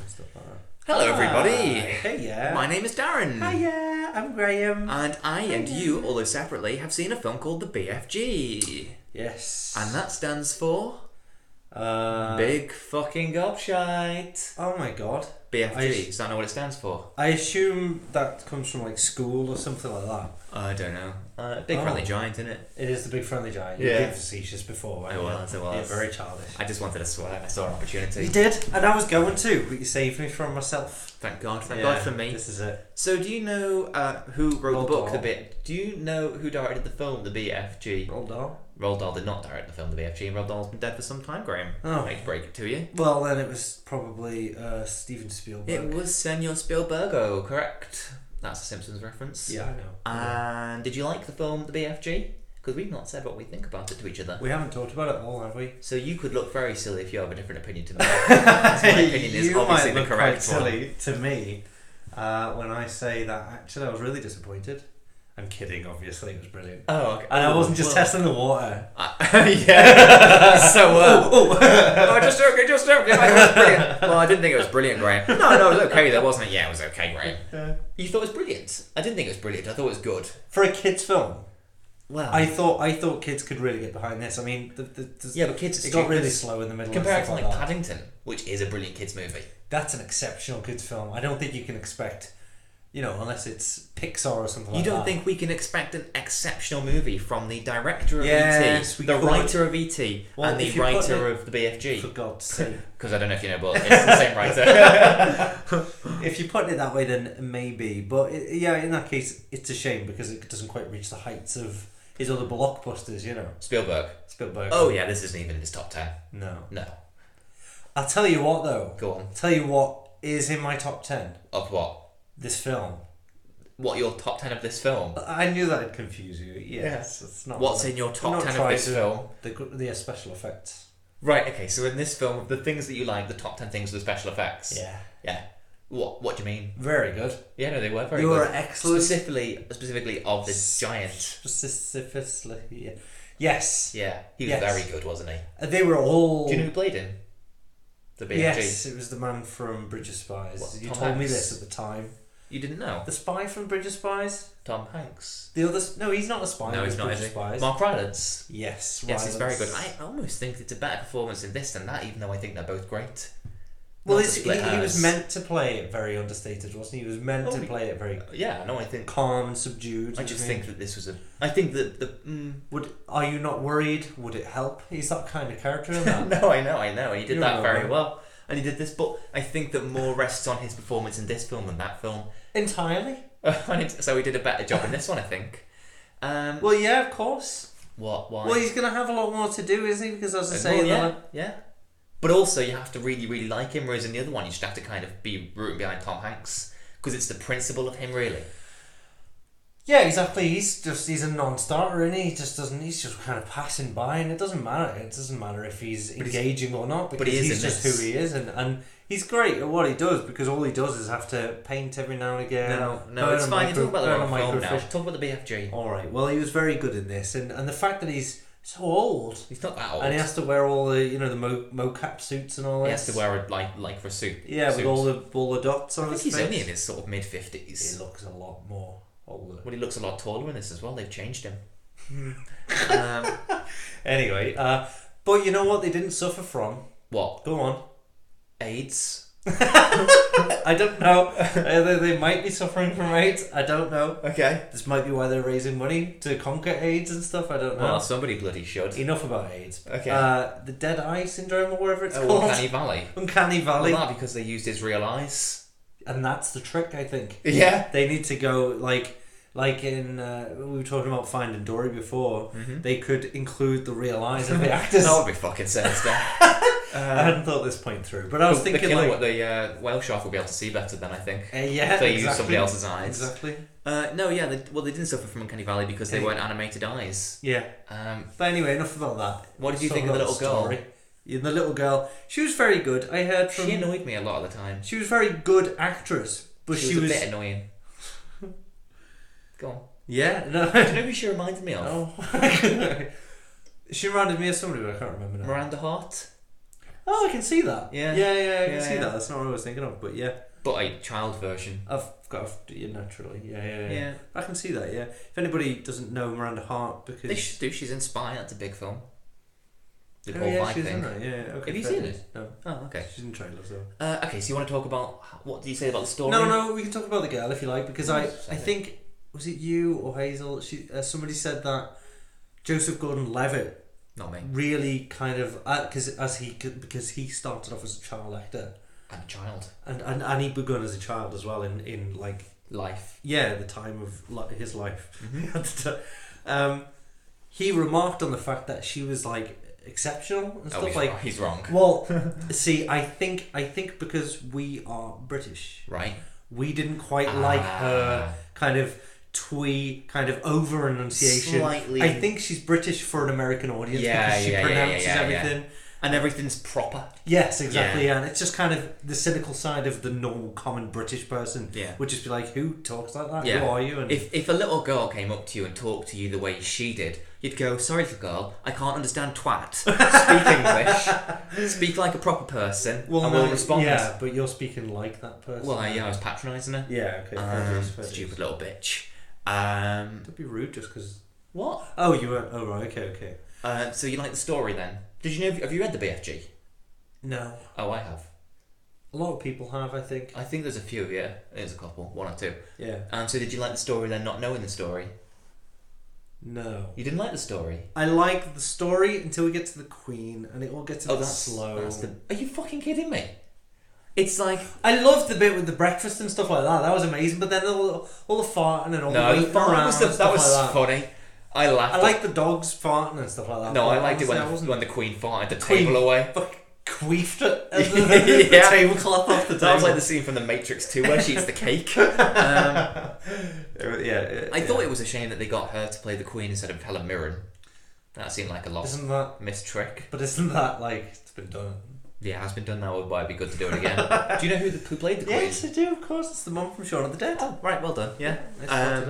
and stuff like that. Hello, everybody. Hey, yeah. My name is Darren. Hiya, I'm Graham. And I and you, although separately, have seen a film called the BFG. Yes. And that stands for... Big fucking gobshite. Oh my god. BFG. Does that know what it stands for? I assume that comes from like school or something like that. I don't know. Big Friendly Giant, isn't it? It is the Big Friendly Giant. You Yeah. were being facetious before, weren't It you? was. Yeah, very childish. I just wanted to swear. I saw an opportunity. You did, and I was going to, but you saved me from myself. Thank God. Thank God for me. This is it. So, do you know who wrote Roald the book, Dahl. Do you know who directed the film, the BFG? Roald Dahl. Roald Dahl did not direct the film, the BFG. Roald Dahl's been dead for some time, Graham. Oh. I hate to break it to you. Well, then it was probably Steven Spielberg. It was Senor Spielbergo, correct? That's a Simpsons reference. Yeah, I know. And did you like the film, the BFG? Because we've not said what we think about it to each other. We haven't talked about it all, have we? So you could look very silly if you have a different opinion to me. My opinion is you obviously might the look correct quite one. silly to me when I say that actually I was really disappointed. I'm kidding, obviously, it was brilliant. Oh, okay. And I wasn't just testing the water. Yeah. So, just joking. It was brilliant. Well, I didn't think it was brilliant, Graham. No, it was okay though, wasn't it? Yeah, it was okay, Graham. You thought it was brilliant? I didn't think it was brilliant. I thought it was good. For a kids' film, Well, I thought kids could really get behind this. I mean, yeah, but kids are it got really stupid. slow in the middle. Compare it and to stuff like that. Paddington, which is a brilliant kids movie. That's an exceptional kids' film. I don't think you can expect, unless it's Pixar or something You like that. don't think we can expect an exceptional movie from the director of Yes, E.T., we the could. writer of E.T., Well, and the if you put writer it- of the BFG? For God's sake. Because I don't know if you know, but it's the same writer. If you put it that way, then maybe. But in that case, it's a shame because it doesn't quite reach the heights of his other blockbusters, Spielberg. Spielberg. Oh yeah, this isn't even in his top 10. No. No. I'll tell you what, though. Go on. Tell you what is in my top 10. Of what? This film. What, your top 10 of this film? I knew that'd confuse you. Yes. It's not What's like- in your I'm top not 10 of trying this to- film? The special effects. Right, okay, so in this film, the things that you like, the top 10 things with special effects. Yeah. Yeah. What do you mean? Very good. Yeah, no, they were very You good. were excellent. Specifically of the giant. Specifically, yeah. Yes. Yeah, he was Yes. very good, wasn't he? They were all... Do you know who played him? The BFG? Yes, it was the man from Bridge of Spies. What, You Tom told me Hanks? this at the time. You didn't know? The spy from Bridge of Spies? Tom Hanks. The other... No, he's not a spy. No, in he's not, Bridge is of he? Spies. Mark Rylance. Yes, Yes, he's very good. Rylance. I almost think it's a better performance in this than that, even though I think they're both great. Well, Not to he split was hairs. meant to play it very understated, wasn't he? He was meant to he- play it very Yeah, no, I think... calm and subdued. I just think that this was a... I think that the... Are you not worried? Would it help? He's that kind of character in that. No, I know. He did You that know, very man. well. And he did this, but I think that more rests on his performance in this film than that film. Entirely? So he did a better job in this one, I think. Well, yeah, of course. What? Why? Well, he's going to have a lot more to do, isn't he? Because as I say, Well, yeah. But also, you have to really, really like him, whereas in the other one, you just have to kind of be rooting behind Tom Hanks. Because it's the principle of him, really. Yeah, exactly. He's a non-starter, and he just doesn't. He's just kind of passing by, and it doesn't matter. It doesn't matter if he's engaging or not, because he is he's in just this. who he is, and he's great at what he does because all he does is have to paint every now and again. No, burn it's a fine. You're talking about the burn a wrong film now. microfiche. Talk about the BFG. All right. Well, he was very good in this, and the fact that he's so old, He's not that old. and he has to wear all the the mocap suits and all that. He has to wear a like for a suit. Yeah, suit. with all the dots on I think his he's face. only in his sort of mid-50s. He looks a lot more older. Well, he looks a lot taller in this as well. They've changed him. Anyway, but you know what? They didn't suffer from. What? Go on. AIDS? I don't know. They might be suffering from AIDS. I don't know. Okay. This might be why they're raising money to conquer AIDS and stuff. I don't know. Well, somebody bloody should. Enough about AIDS. Okay. The Dead Eye Syndrome or whatever it's called. Uncanny Valley. Uncanny Valley. Well, that because they used his real eyes. And that's the trick, I think. Yeah. They need to go like in we were talking about Finding Dory before. They could include the real eyes of the actors. That would be fucking sinister. I hadn't thought this point through, but I was thinking the whale shark will be able to see better than I think. Yeah, if they exactly. use somebody else's eyes. Exactly. No, yeah. They didn't suffer from Uncanny Valley because they weren't animated eyes. Yeah. But anyway, enough about that. What did you Let's think talk of the about little girl? story. Yeah, the little girl, she was very good. I heard from. She annoyed me a lot of the time. She was a very good actress, but She was a bit annoying. Go on. Yeah, no. Do you know who she reminded me of? Oh. She reminded me of somebody, but I can't remember now. Miranda Hart. Oh, I can see that. Yeah. I can see that. That's not what I was thinking of, but yeah. But a child version. I've got naturally. Yeah. Yeah. I can see that, yeah. If anybody doesn't know Miranda Hart, because... They should do. She's in Spy. That's a big film. The Oh, Paul yeah, Feig she's thing. in that, yeah. Okay, Have you fair seen enough. it? No. Oh, okay. She's in trailers, though. Okay, so you want to talk about... What do you say about the story? No, we can talk about the girl if you like, because I Say it. think... Was it you or Hazel? Somebody said that Joseph Gordon-Levitt Not me. really kind of... because he started off as a child actor. I'm a child. And he begun as a child as well in like... Life. Yeah, the time of his life. Mm-hmm. He remarked on the fact that she was like exceptional and stuff like. He's wrong. Well, see, I think because we are British, Right. we didn't quite like her kind of kind of over enunciation. Slightly. I think she's British for an American audience because she pronounces everything. And everything's proper. Yes, exactly, and it's just kind of the cynical side of the normal, common British person. Yeah. Would just be like, who talks like that? Yeah. Who are you? And If a little girl came up to you and talked to you the way she did, you'd go, sorry little girl, I can't understand twat. Speak English. Speak like a proper person. And we'll respond. Yeah, but you're speaking like that person. Well, I was patronising her. Yeah, okay. Stupid little bitch. Don't be rude just because... What? Oh, you weren't... Oh, right, okay. So you like the story then? Did you know? Have you read the BFG? No. Oh, I have. A lot of people have, I think. I think there's a few, yeah. There's a couple, one or two. Yeah. So did you like the story then, not knowing the story? No. You didn't like the story? I like the story until we get to the Queen, and it all gets a bit slow. Are you fucking kidding me? It's like... I loved the bit with the breakfast and stuff like that. That was amazing. But then all the farting and all the waiting around that was funny. I laughed. I liked the dogs farting and stuff like that. No, I liked it when the Queen farted the table away. Queefed it the tablecloth off the table. That was like the scene from The Matrix 2 where she eats the cake. Yeah. I thought it was a shame that they got her to play the Queen instead of Helen Mirren. That seemed like a lot. Isn't that missed trick? But isn't that like it's been done? Yeah, it has been done now. Why it'd be good to do it again. Do you know who played the Queen? Yes, I do. Of course, it's the mum from Shaun of the Dead. Oh, right, well done. Yeah.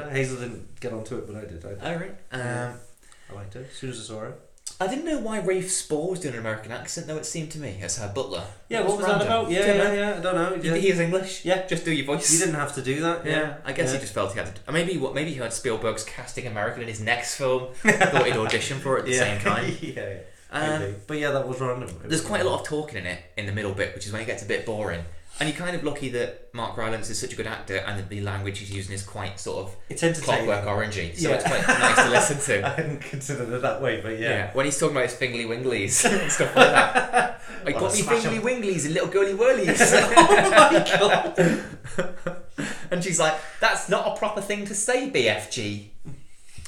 Hazel didn't get onto it, but I did. All right. I liked it as soon as I saw it. I didn't know why Rafe Spall was doing an American accent, though it seemed to me, as her butler. Yeah, what was that about? Yeah, I don't know. Yeah. He is English? Yeah. Just do your voice. You didn't have to do that. Yeah. I guess he just felt he had to. Maybe he heard Spielberg's casting American in his next film, thought he'd audition for it at the same time. Yeah. But yeah, that was random. There's quite a lot of talking in it, in the middle bit, which is when it gets a bit boring. And you're kind of lucky that Mark Rylance is such a good actor and that the language he's using is quite sort of it's entertaining. Clockwork Orangey, so it's quite nice to listen to. I hadn't considered it that way, but yeah. When he's talking about his fingly winglies and stuff like that. I got me fingly winglies and little girly whirlies. Oh my god. And she's like, that's not a proper thing to say, BFG.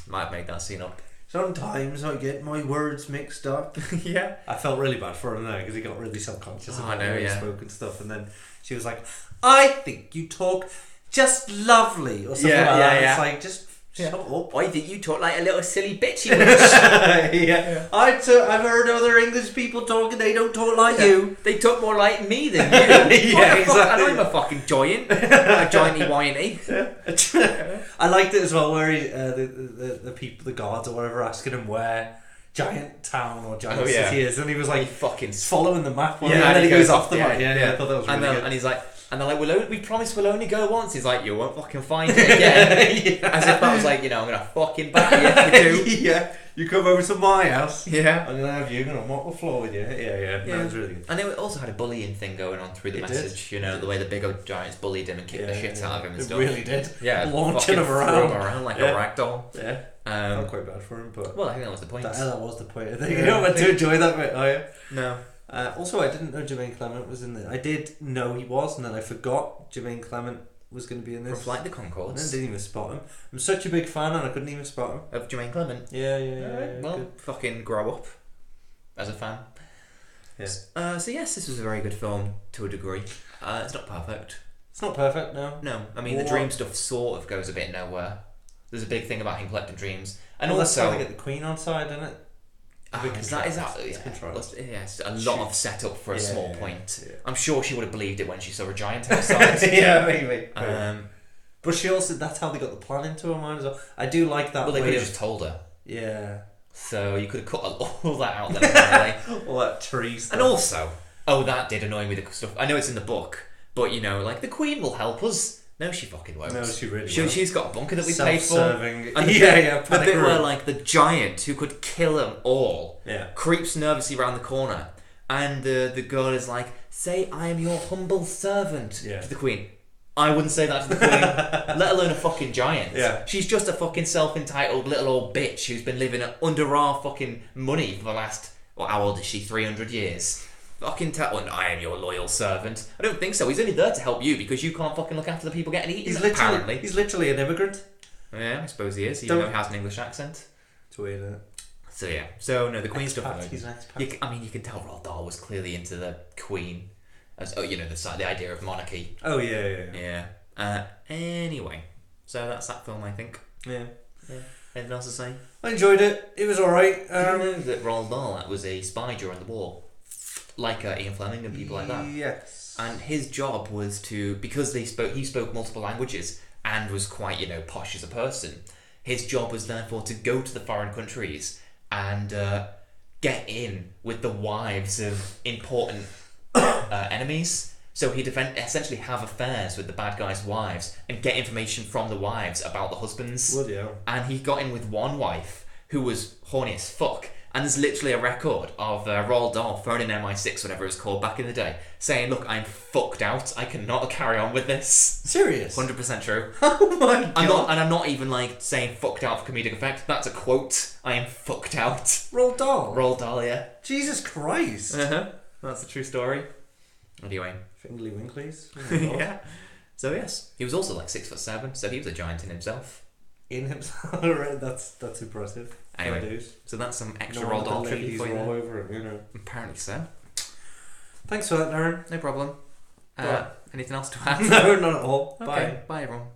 Might have made that scene up. Sometimes I get my words mixed up. Yeah. I felt really bad for him there because he got really self-conscious about the way he spoke and stuff, and then she was like, I think you talk just lovely or something like that. It's like, just shut up. I think you talk like a little silly bitchy witch. I've heard other English people talk and they don't talk like you. They talk more like me than you. Exactly. And I'm a fucking giant. A gianty whiny. I liked it as well where he, the people, the guards or whatever, asking him where Giant Town or Giant City is, and he was like fucking folling the map, and then he goes off the map. I thought that was really good. And he's like, and they're like, we promise we'll only go once. He's like, you won't fucking find it again. As if that was like, I'm gonna fucking batter you if you do. Yeah, you come over to my house. Yeah, I'm gonna have you gonna mop the floor with you. Yeah. That was really good. And it also had a bullying thing going on through the message. The way the big old giants bullied him and kicked the shit out of him and stuff. It really did. Yeah, launching him around like a rag doll. Yeah. Felt quite bad for him, but well, I think that was the point. That was the point. I think you don't want to enjoy that bit, are you? No. Also, I didn't know Jermaine Clement was in there. I did know he was, and then I forgot Jermaine Clement was going to be in this. From Flight the Conchords. I didn't even spot him. I'm such a big fan, and I couldn't even spot him. Of Jermaine Clement? Yeah. Well, fucking grow up as a fan. Yeah. So yes, this was a very good film to a degree. It's not perfect. It's not perfect, no. No, I mean the dream stuff sort of goes a bit nowhere. There's a big thing about him collecting dreams, and also that's how they get the Queen on side, isn't it? Is that it's a lot of setup for a small point. Yeah. I'm sure she would have believed it when she saw a giant outside. Yeah, maybe. But she also, that's how they got the plan into her mind as well. I do like that. Well, they could have just told her. Yeah. So you could have cut all that out then, apparently. All that tree stuff. And also, oh, that did annoy me, the stuff. I know it's in the book, but you know, like, the Queen will help us. No, she fucking won't. No, she really won't. She's got a bunker that we paid for. Self-serving. And the bit where, like, the giant who could kill them all creeps nervously around the corner, and the girl is like, say I am your humble servant to the Queen. I wouldn't say that to the Queen, let alone a fucking giant. Yeah. She's just a fucking self-entitled little old bitch who's been living under our fucking money for the last, well, how old is she? 300 years. Fucking I am your loyal servant. I don't think so. He's only there to help you because you can't fucking look after the people getting eaten. He's literally an immigrant. Yeah, I suppose he is. Even though he has an English accent. It's weird, isn't it? So yeah. So no, the Queen stuff. He's an expat. I mean, you can tell Roald Dahl was clearly into the Queen, as the idea of monarchy. Oh yeah. Anyway, so that's that film, I think. Yeah. Anything else to say? I enjoyed it. It was alright. Did you know that Roald Dahl was a spy during the war? Like Ian Fleming and people like that. Yes. And his job was to, because he spoke multiple languages and was quite, posh as a person, his job was therefore to go to the foreign countries and get in with the wives of important enemies. So he'd essentially have affairs with the bad guys' wives and get information from the wives about the husbands. Bloody hell. And he got in with one wife who was horny as fuck. And there's literally a record of Roald Dahl phoning MI6, whatever it was called back in the day, saying, look, I'm fucked out. I cannot carry on with this. Serious? 100% true. Oh my God. I'm not even like saying fucked out for comedic effect. That's a quote. I am fucked out. Roald Dahl? Roald Dahl, yeah. Jesus Christ. That's a true story. Anyway. Fingly Winklies. Oh yeah. So yes. He was also like 6'7", so he was a giant in himself. In himself? Right, that's impressive. Anyway, so that's some extra Roald Dahl trivia for you. All over him, Apparently so. Thanks for that, Darren. No problem. Anything else to add? No, not at all. Okay. Bye everyone.